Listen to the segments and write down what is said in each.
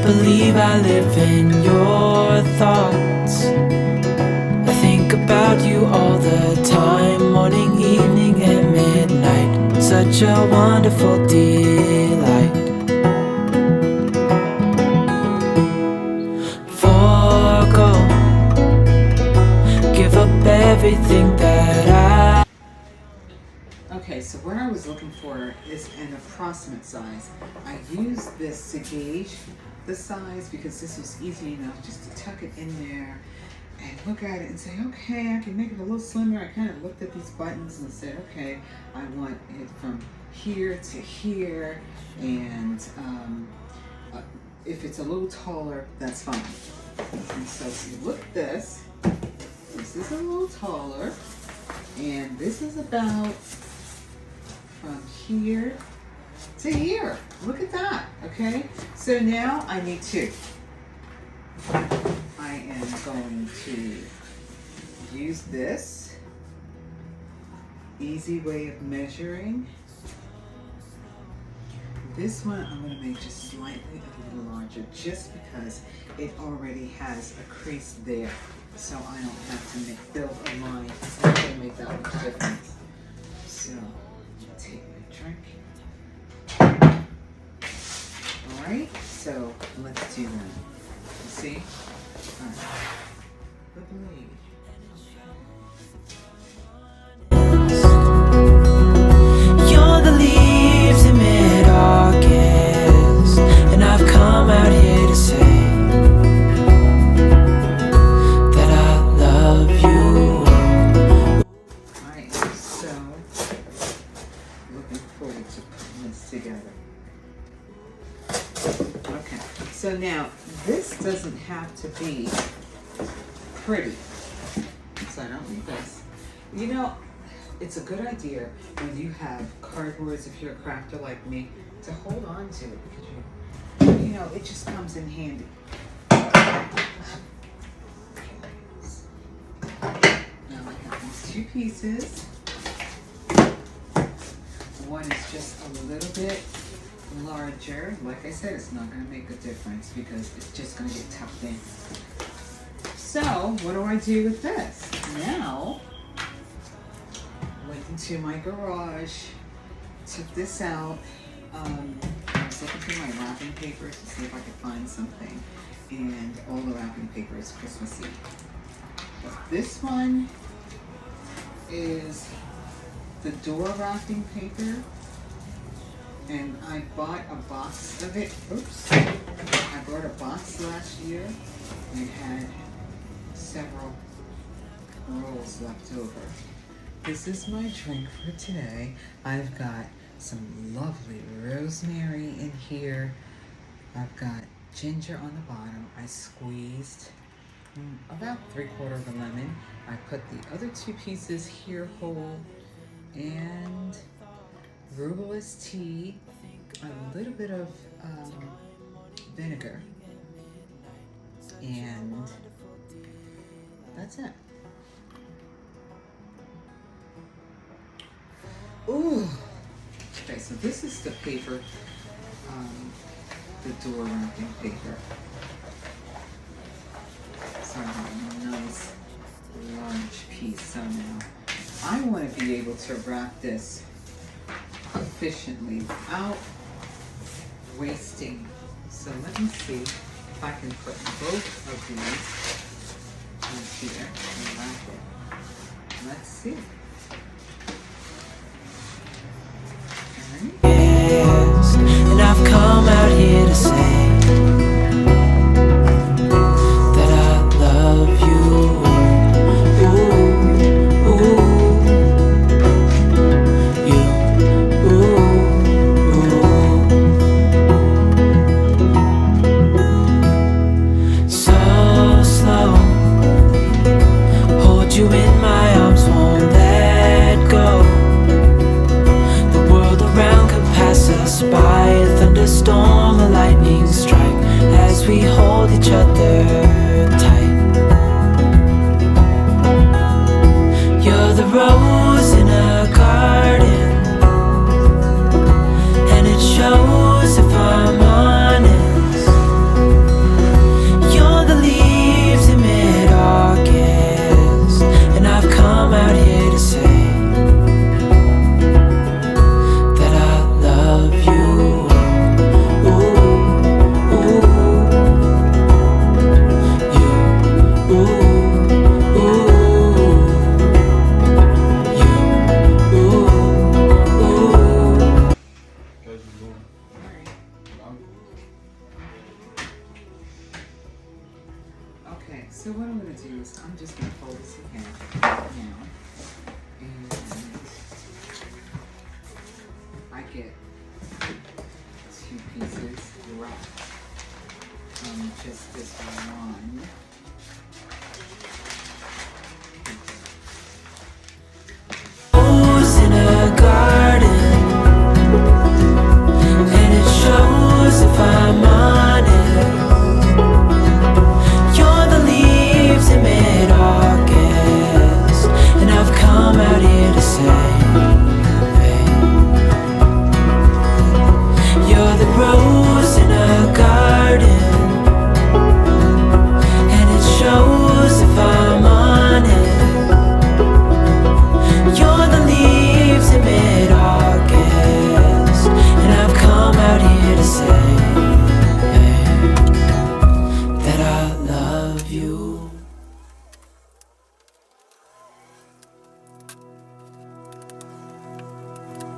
believe I live in your thoughts. I think about you all the time, morning, evening, and midnight. Such a wonderful delight. Forgo, give up everything that I. Okay, so what I was looking for is an approximate size. I used this to gauge the size because this was easy enough just to tuck it in there and look at it and say, okay, I can make it a little slimmer. I kind of looked at these buttons and said, okay, I want it from here to here, and if it's a little taller, that's fine. And so if you look at this is a little taller, and this is about from here to here. Look at that, okay? So now I need two. I am going to use this easy way of measuring. This one I'm going to make just slightly a little larger just because it already has a crease there. So I don't have to build a line. It's not going to make that much difference. So take my drink. Alright, so let's do that. You see? Alright. The blade. You're the leaves in mid-August, and I've come out here to say that I love you. I am so looking forward to putting this together. Okay, so now this doesn't have to be pretty, so I don't need this. You know, it's a good idea when you have cardboards, if you're a crafter like me, to hold on to it because you know, it just comes in handy. Now I have these two pieces. One is just a little bit larger. Like I said, it's not going to make a difference because it's just going to get tucked in. So, what do I do with this? Now, went into my garage, took this out. I was looking through my wrapping papers to see if I could find something. And all the wrapping paper is Christmassy. But this one is the door wrapping paper. And I bought a box of it. Oops. I bought a box last year and had several rolls left over. This is my drink for today. I've got some lovely rosemary in here. I've got ginger on the bottom. I squeezed about 3/4 of a lemon. I put the other two pieces here whole, and rubel's tea, a little bit of vinegar, and that's it. Ooh. Okay, so this is the paper, the door wrapping paper. So I have a nice large piece. So now I want to be able to wrap this efficiently without wasting. So let me see if I can put both of these in here and wrap it. Let's see. Yes, and I've come out here to say that I love you. Ooh, ooh, you, ooh, ooh. So slow, hold you in my arms, won't let so what I'm going to do is I'm just going to fold this in half now. And I get 2 pieces wrapped from just this one. In a garden, and it shows if I'm on it. You're the leaves in mid-August, and I've come out here to say, hey. You're the rose in a garden, and it shows if I'm on it. You're the leaves in mid-August, and I've come out here to say, hey, that I love you.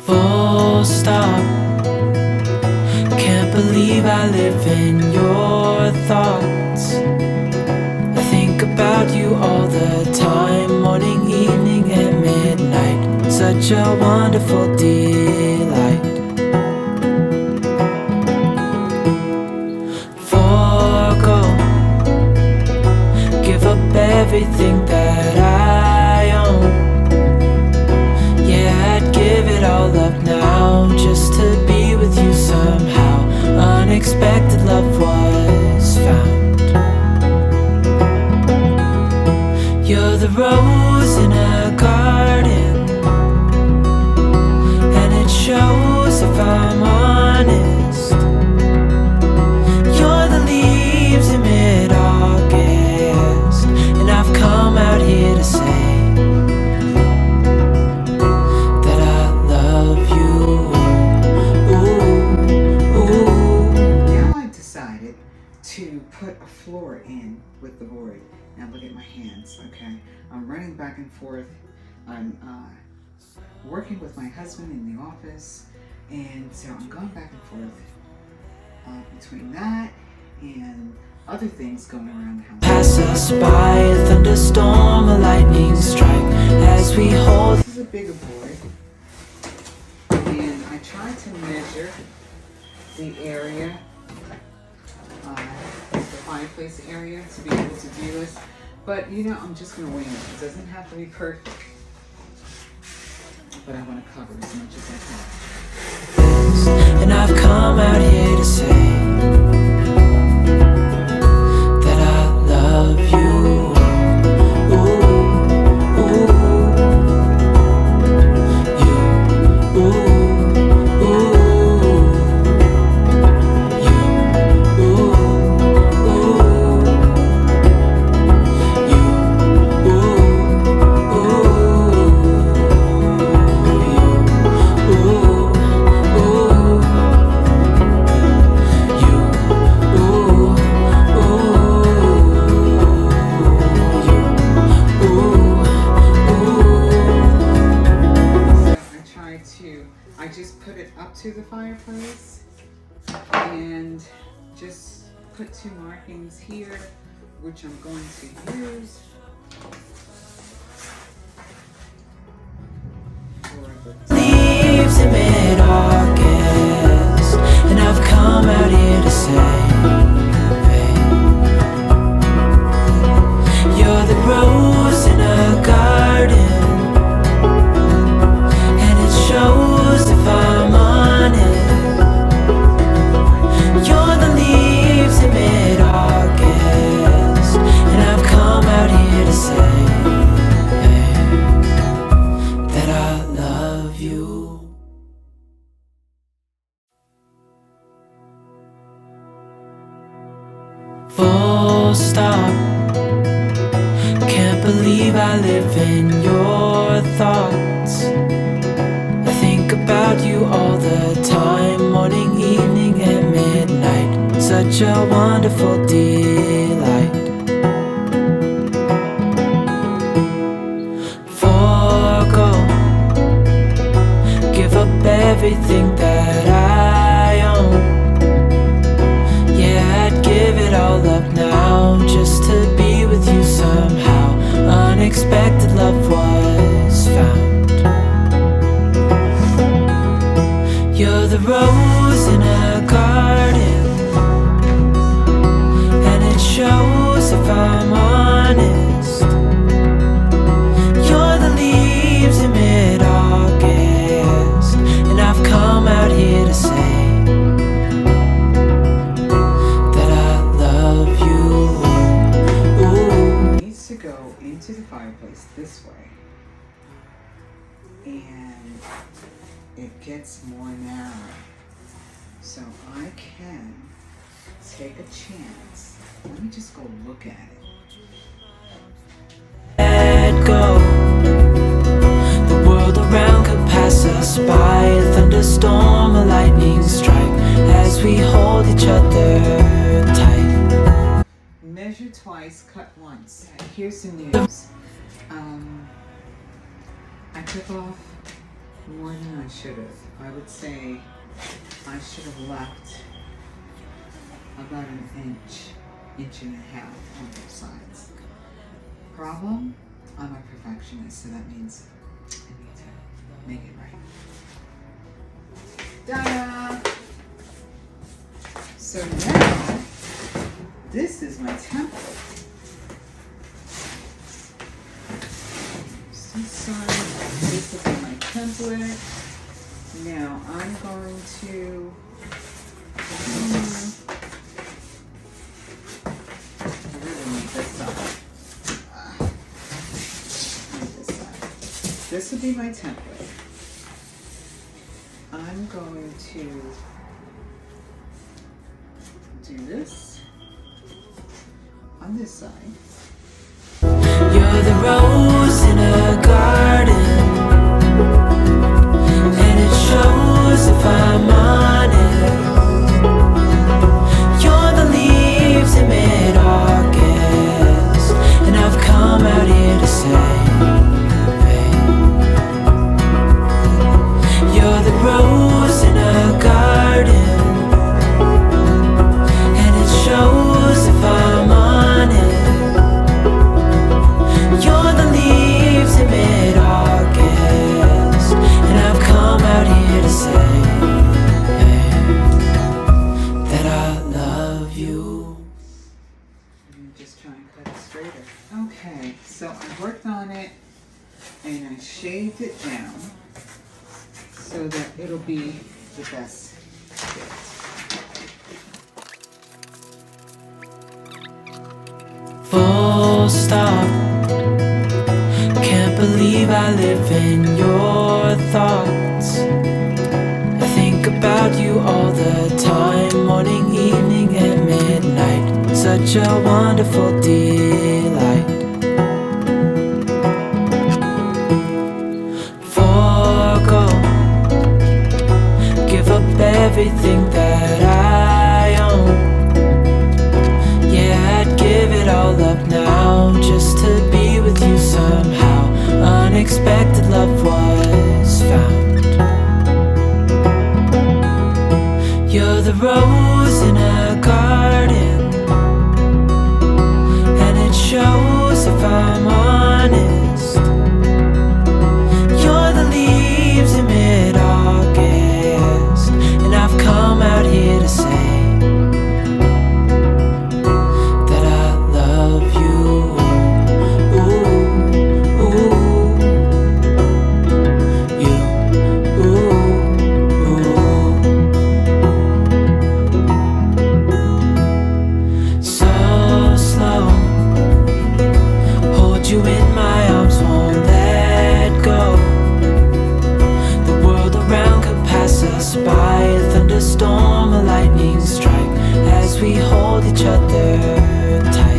Full stop. Can't believe I live in your thoughts. I think about you all the time, morning, evening, and midnight. Such a wonderful delight. Forgo, give up everything that I own. Yeah, I'd give it all up now, just to be with you somehow. Unexpected love was found. You're the rose in a garden, and it shows if I'm honest. You're the leaves in mid-August, and I've come out here to say that I love you. Ooh, ooh. Now I've decided to put a floor in with the board. Now look at my hands, okay? I'm running back and forth. I'm working with my husband in the office, and so I'm going back and forth between that and other things going around the house. Pass us by, a thunderstorm, a lightning strike as we hold. This is a bigger board, and I tried to measure the area, the fireplace area, to be able to do this. But you know, I'm just gonna wing it. It doesn't have to be perfect, but I want to cover as much as I can. And I've come out here to say that I love you. Ooh, ooh, you, ooh, ooh, you, ooh, ooh, you, ooh, I just put it up to the fireplace and just put 2 markings here, which I'm going to use for the leaves in mid-August, and I've come out here to say, hey, you're the rose in a garden, and it shows if I'm on it. You're the leaves in mid-August, and I've come out here to say, hey, that I love you. Full stop. Can't believe I live in your thoughts. I think about you all the time, morning, evening, and midnight. Such a wonderful delight. Forgo, give up everything that I own. Yeah, I'd give it all up now, just to be with and it gets more narrow. So I can take a chance. Let me just go look at it. Let go. The world around could pass us by. A thunderstorm, a lightning strike as we hold each other tight. Measure twice, cut once. Here's some news. I took off more than I should have. I would say I should have left about an inch and a half on both sides. Problem? I'm a perfectionist, so that means I need to make it right. Ta-da! So now, this is my template. This side, this will be my template. Now I'm going to I really need this side. Need this side. This will be my template. I'm going to do this on this side. You're the rose in a garden, and it shows if I'm honest. You're the leaves in mid-August, and I've come out here to say, you're the rose in a garden, and it shows if I'm honest. You're the leaves in mid-August, and I've come out here to say that I love you. Let me just try and cut it straighter. Okay, so I worked on it and I shaved it down so that it'll be the best fit. Full stop. Can't believe I live in your thoughts. I think about you all the time, morning, evening, and midnight. Such a wonderful delight. Forgo, give up everything that I own. Yeah, I'd give it all up now just to be with you somehow. Unexpected love was found. You're the rose in a garden, and it shows if I'm honest. You're the leaves in mid-August, and I've come out here to say that I love you. Ooh, ooh, you, ooh, ooh. So slow, hold you in my arms, won't let go. The world around could pass us by. A thunderstorm, a lightning strike as we hold each other tight.